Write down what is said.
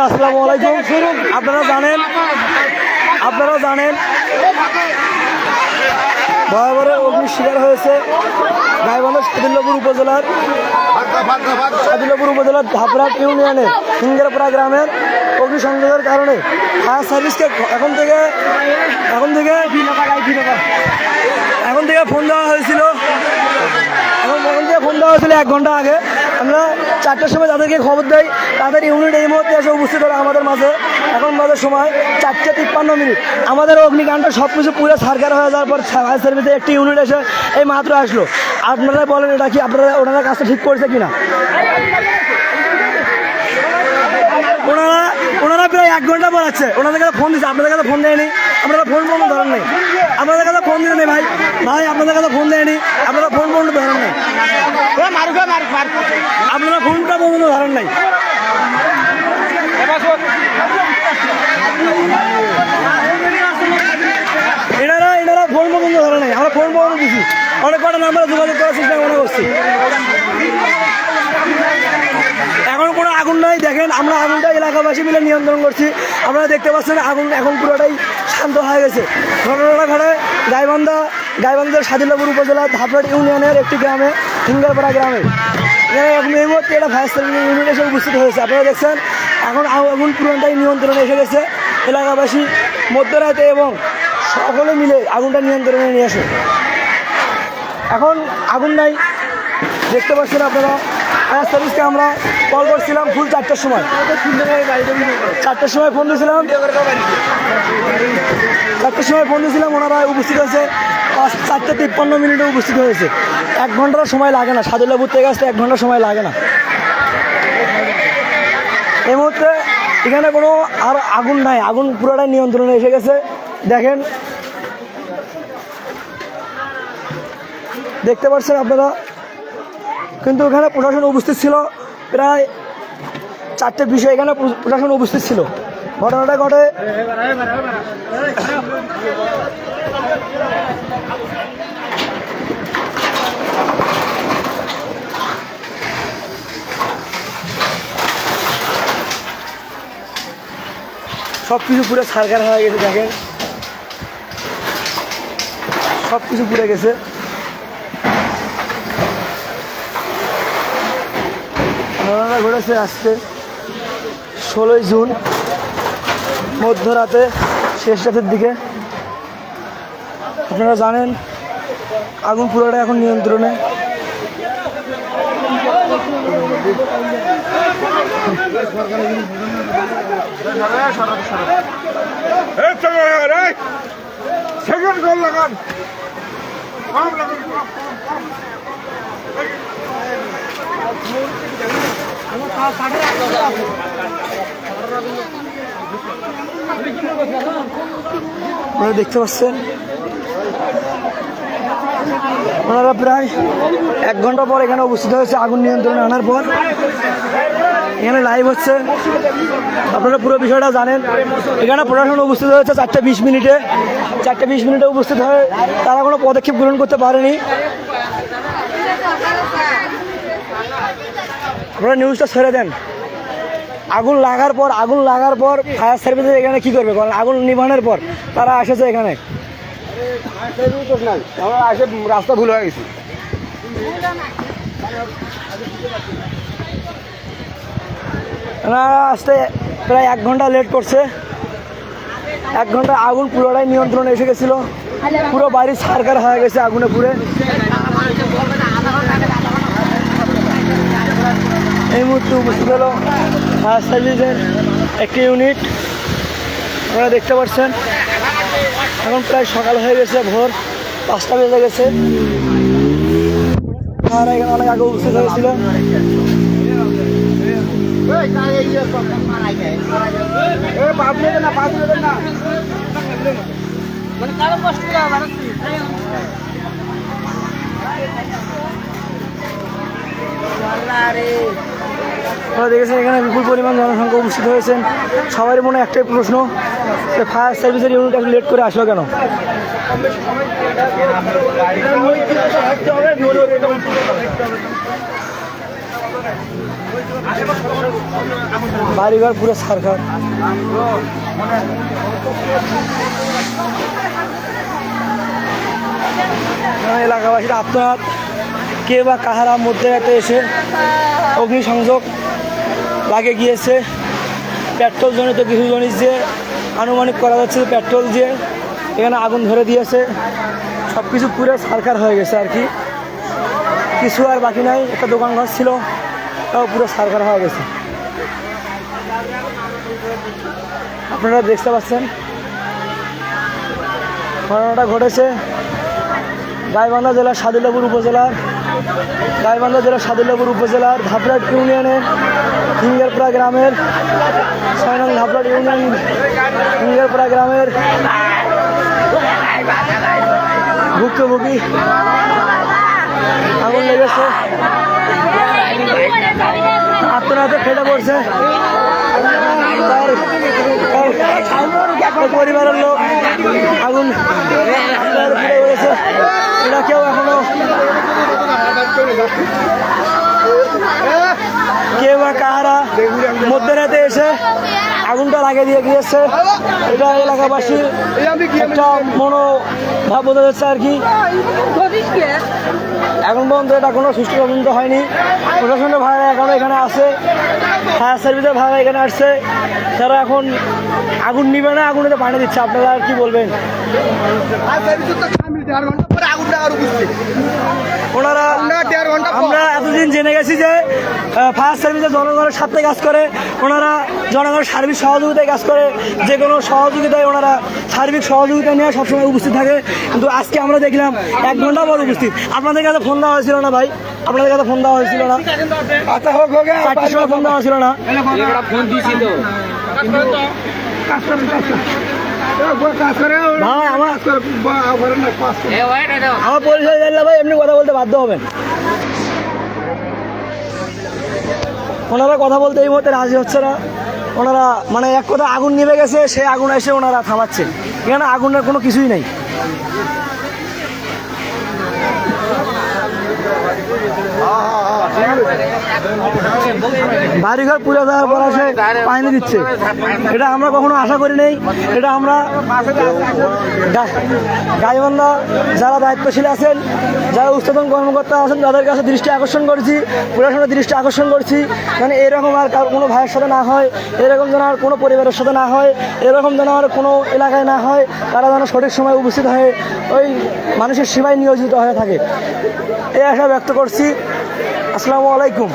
আসসালামু আলাইকুম। আপনারা জানেন ভয়াবহ অগ্নির শিকার হয়েছে গাইবান্ধার সাদুল্লাপুর উপজেলার ধাপরাট ইউনিয়নের সিঙ্গারপাড়া গ্রামের অগ্নিসংযোগের কারণে ফায়ার সার্ভিসকে এখন থেকে ফোন দেওয়া হয়েছিল। ফোন দেওয়া হয়েছিল 1 ঘন্টা আগে। আমরা 4টার সময় তাদেরকে খবর দেই, তাদের ইউনিট এই মুহূর্তে এসে উপস্থিত হলো আমাদের মাঝে। এখন বাজার সময় 4:53। আমাদের অগ্নিকাণ্ডটা সব কিছু পুরো সার্কার হয়ে যাওয়ার পর ফায়ার সার্ভিসে একটি ইউনিট এসে এই মাত্র আসলো। আপনারা বলেন এটা কি ওনারা কাজটা ঠিক করছে কিনা? ওনারা প্রায় 1 ঘন্টা পড়াচ্ছে। ওনাদের কাছে ফোন দিচ্ছে, আপনাদের কাছে ফোন দেয়নি। আপনারা ফোন বন্ধ ধরেন নেই, আপনাদের কাছে ফোন দিলেন ভাই আপনাদের কাছে ফোন দেয়নি, আপনারা ফোন বন্ধ ধরেন নাই, আপনারা ফোনটা বন্ধ ধরেন নাই। এনারা ফোন বন্ধ ধরে নাই, আমরা ফোন বন্ধ দিচ্ছি। অনেক কটা নাম্বারে যোগাযোগ করার চেষ্টা মনে করছি। এখন কোনো আগুন নাই। দেখেন আমরা আগুনটা এলাকাবাসী মিলে নিয়ন্ত্রণ করছি। আপনারা দেখতে পাচ্ছেন আগুন এখন পুরোটাই শান্ত হয়ে গেছে। ঘটনাটা ঘটে গাইবান্ধার সাদুল্লাপুর উপজেলার ধাপরাট ইউনিয়নের একটি গ্রামে, সিঙ্গারপাড়া গ্রামে। এই মুহূর্তে এটা ফায়ার সার্ভিস ইউনিট এসে উপস্থিত হয়েছে। আপনারা দেখছেন এখন আগুন পুরোটাই নিয়ন্ত্রণে এসে গেছে। এলাকাবাসী মধ্যরাতে এবং সকলে মিলে আগুনটা নিয়ন্ত্রণে নিয়ে আসে। এখন আগুন নাই, দেখতে পাচ্ছেন আপনারা। ফায়ার সার্ভিসকে আমরা কল করছিলাম ফুল 4টার সময়। 4টার সময় ফোন দিয়েছিলাম, 4টার সময় ফোন দিয়েছিলাম। ওনারা উপস্থিত হয়েছে 4:53 উপস্থিত হয়েছে। 1 ঘন্টার সময় লাগে না, সাদুল্লাপুর থেকে আসতে 1 ঘন্টার সময় লাগে না। এই মুহূর্তে এখানে কোনো আর আগুন নাই, আগুন পুরোটাই নিয়ন্ত্রণে এসে গেছে। দেখেন, দেখতে পাচ্ছেন আপনারা। কিন্তু এখানে প্রশাসন উপস্থিত ছিল প্রায় 4:20। এখানে প্রশাসন উপস্থিত ছিল। ঘটনাটা ঘটে সব কিছু পুরো সার্কার হয়ে গেছে। দেখেন সব কিছু পুড়ে গেছে। ঘটনা ঘটেছে আজকে 16 জুন মধ্যরাতে, শেষ রাতের দিকে। আপনারা জানেন আগুন পুরোটা এখন নিয়ন্ত্রণে। আপনারা দেখতে পাচ্ছেন ওনারা প্রায় 1 ঘন্টা পর এখানে উপস্থিত হয়েছে আগুন নিয়ন্ত্রণে আনার পর। এখানে লাইভ হচ্ছে, আপনারা পুরো বিষয়টা জানেন। এখানে প্রশাসন উপস্থিত হয়েছে 4:20। 4:20 উপস্থিত হয়ে তারা কোনো পদক্ষেপ গ্রহণ করতে পারেনি। আপনারা নিউজটা ছেড়ে দেন। আগুন লাগার পর ফায়ার সার্ভিসে এখানে কি করবে? কারণ আগুন নিভানোর পর তারা এসেছে এখানে। আমরা এসে রাস্তা ভুল হয়ে গেছি। আসতে প্রায় 1 ঘন্টা লেট করছে। 1 ঘন্টা আগুন পুরোটাই নিয়ন্ত্রণে এসে গেছিলো। পুরো বাড়ি ছারখার হয়ে গেছে আগুনে পুড়ে। এই মুহূর্তে উপস্থিত হলো ফায়ার সার্ভিসের একটি ইউনিট। আপনারা দেখতে পাচ্ছেন এখন প্রায় সকাল হয়ে গেছে, ভোর 5টা বেজে গেছে। আর এখানে অনেক আগে উপস্থিত হয়েছিল। আপনারা দেখেছেন এখানে বিপুল পরিমাণ জনসংখ্যা উপস্থিত হয়েছেন। সবারই মনে একটাই প্রশ্ন, ফায়ার সার্ভিসের ইউনিট একটু লেট করে আসলো কেন? বাড়িঘর পুরো ছারখার। এলাকাবাসীর আত্মনাদ, কে বা কাহারা মধ্যরাতে এসে অগ্নিসংযোগ লাগে গিয়েছে। পেট্রোল জনিত কিছু জিনিস যে আনুমানিক করা যাচ্ছে পেট্রোল যে এখানে আগুন ধরে দিয়েছে, সব কিছু পুরো ছারখার হয়ে গেছে আর কি, কিছু আর বাকি নাই। একটা দোকানঘর ছিল, তাও পুরো ছারখার হয়ে গেছে। আপনারা দেখতে পাচ্ছেন ঘটনাটা ঘটেছে গাইবান্ধা জেলার সাদুল্লাপুর উপজেলার ধাপড়াট ইউনিয়নের হিঙ্গেরপাড়া গ্রামের 6 নং ধাপড়াট ইউনিয়ন হিঙ্গেরপাড়া গ্রামের ভুক্তভোগী আগুন লেগেছে, আত্মনাতে ফেটে পড়ছে। তার পরিবারের লোক আগুন ফেটে পড়েছে। এটা কেউ এখনো কে বা কাহারা মধ্যরাতে এসে আগুনটা লাগিয়ে দিয়ে গিয়েছে। এটা এলাকাবাসীর একটা মনোভাব বোঝা যাচ্ছে আর কি। এখন পর্যন্ত এটা কোনো সুষ্ঠু তদন্ত হয়নি। প্রশাসনের ভাড়া এখনো এখানে আছে, ফায়ার সার্ভিসের ভাড়া এখানে আসছে, তারা এখন আগুন নিবে না, আগুনেতে পানি দিচ্ছে। আপনারা আর কি বলবেন? ওনারা আমরা এতদিন জেনে গেছি যে ফায়ার সার্ভিসে জনগণের সাথে কাজ করে, ওনারা জনগণের সার্বিক সহযোগিতায় কাজ করে, যে কোনো সহযোগিতায় ওনারা সার্বিক সহযোগিতা নিয়ে সবসময় উপস্থিত থাকে। কিন্তু আজকে আমরা দেখলাম 1 ঘন্টা পর উপস্থিত। আপনাদের কাছে ফোন দেওয়া হয়েছিল না ভাই? আপনাদের কাছে ফোন দেওয়া হয়েছিল না? 4টার সময় ফোন দেওয়া হয়েছিল না? ভাই আমার পরিচয় জানলে ভাই এমনি কথা বলতে বাধ্য হবেন। ওনারা কথা বলতে এই মুহূর্তে রাজি হচ্ছে না। ওনারা মানে এক কথা আগুন নিভে গেছে, সেই আগুন এসে ওনারা থামাচ্ছে। এখানে আগুনের কোনো কিছুই নেই। বাড়িঘর পুড়ে যাওয়ার পর আসে পানি দিচ্ছে, এটা আমরা কখনো আশা করি নাই। এটা আমরা গাইবান্ধা যারা দায়িত্বশীল আছেন, যারা উচ্চতন কর্মকর্তা আছেন, তাদের কাছে দৃষ্টি আকর্ষণ করছি, প্রশাসনের দৃষ্টি আকর্ষণ করছি, মানে এরকম আর কোনো ভাইয়ের সাথে না হয়, এরকম যেন আর কোনো পরিবারের সাথে না হয়, এরকম যেন আর কোনো এলাকায় না হয়। তারা যেন সঠিক সময় উপস্থিত হয়ে ওই মানুষের সেবায় নিয়োজিত হয়ে থাকে, এই আশা ব্যক্ত করছি। আসসালামু আলাইকুম।